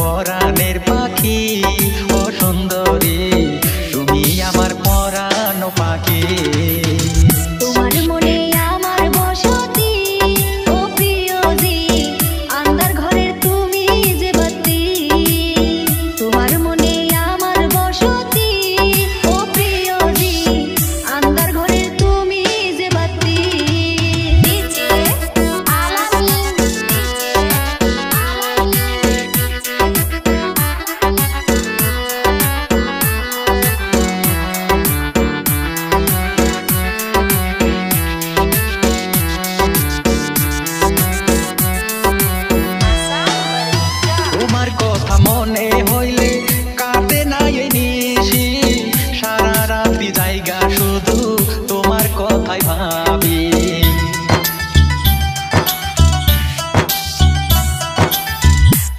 পরাণের পাখি ও সুন্দরী, তুমি আমার পরাণ পাখি। তোমার মনে আমার বসতি ও প্রিয়জি, আন্ধার ঘরের তুমি যে বাতি। তোমার মনে আমার বসতি ও প্রিয়জি, আন্ধার ঘরের তুমি যে বাতি। তোমার কথা মনে হইলে কাটে না এই নিশি, সারা রাতি জায়গা শুধু তোমার কথাই ভাবি।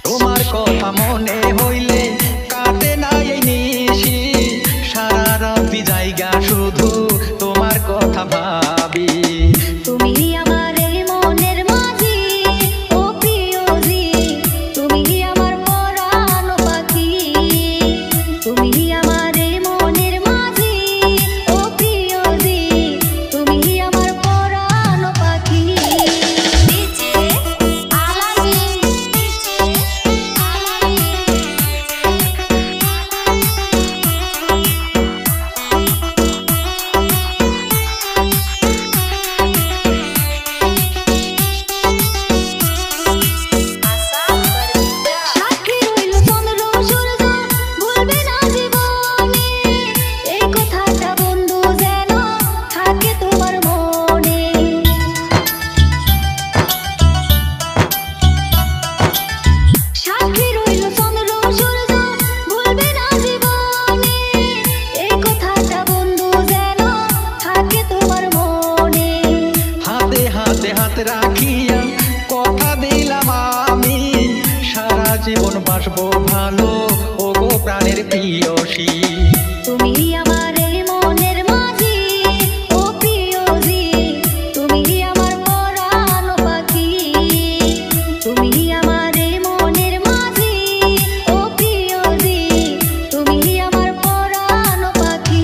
তোমার কথা মনে হইলে কাটে না এই নিশি, সারা রাতি জায়গা শুধু তোমার কথা ভাবি। তুমি আমার এই মনের মাঝি ও প্রিয়জি, তুমি আমার পরাণ পাখি। তুমি আমার এই মনের মাঝি ও প্রিয়জি, তুমি আমার পরাণ পাখি। সাক্ষী রইল চন্দ্র সূর্য, ভুলবে না জীবনে, এই কথাটা বন্ধু যেন থাকে তোমার মনে। সাক্ষী রইল চন্দ্র সূর্য, ভুলবে না জীবনে, এই কথাটা বন্ধু যেন থাকে তোমার মনে। হাতে হাতে হাত রাখিয়া কথা দিলাম আমি, সারা জীবন বাসবো ভালো ও গো প্রাণের প্রিয়সী। তুমি আমার এই মনের মাঝি ও প্রিয়জি, তুমি আমার পরাণ পাখি। তুমি আমার এই মনের মাঝি ও প্রিয়জি, তুমি আমার পরাণ পাখি।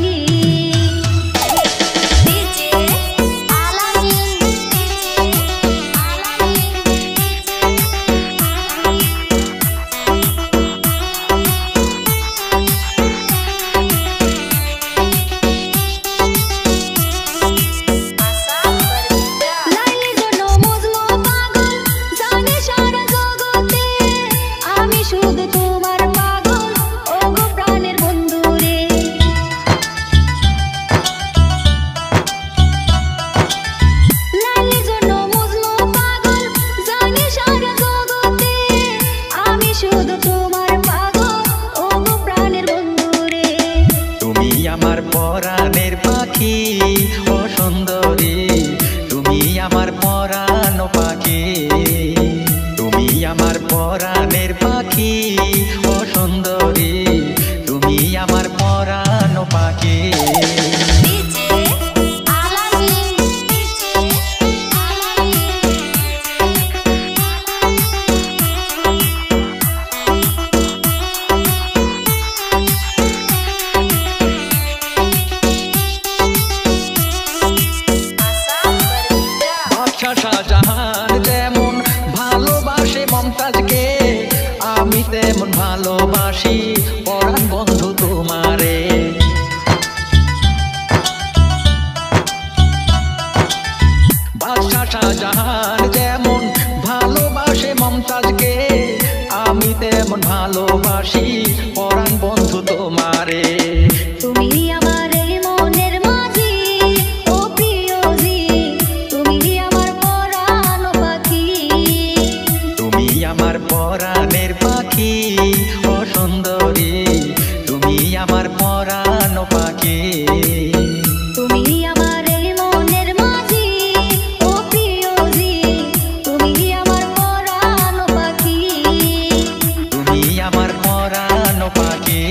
লাইলির জন্য মজনু পাগল, জানে সারা জগতে, আমি শুধু তোমার পাগল ও গো প্রাণের বন্ধু রে। লাইলির জন্য মজনু পাগল, জানে সারা জগতে, আমি শুধু তোমার পাগল ও গো প্রাণের বন্ধু রে। তুমি আমার পরাণের পাখি ও সুন্দরী, তুমি আমার পরাণ পাখি। তুমি আমার পরাণের পাখি ও সুন্দরী, তুমি আমার পরাণ পাখি। বাদশা শাহজাহান যেমন ভালোবাসে মমতাজকে, আমি তেমন ভালোবাসি পরাণ বন্ধু তোমারে। বাদশা শাহজাহান যেমন ভালোবাসে মমতাজকে, আমি তেমন ভালোবাসি পরাণ বন্ধু তোমারে। তুমি আমার এই মনের মাঝি ও প্রিয়জি, তুমি আমার পরাণ পাখি। তুমি আমার পরাণের পাখি ও সুন্দরী, তুমি আমার পরাণ পাখি। তুমি আমার এই মনের মাঝি ও প্রিয়জি, তুমি আমার পরাণ পাখি। তুমি আমার পরাণ পাখি।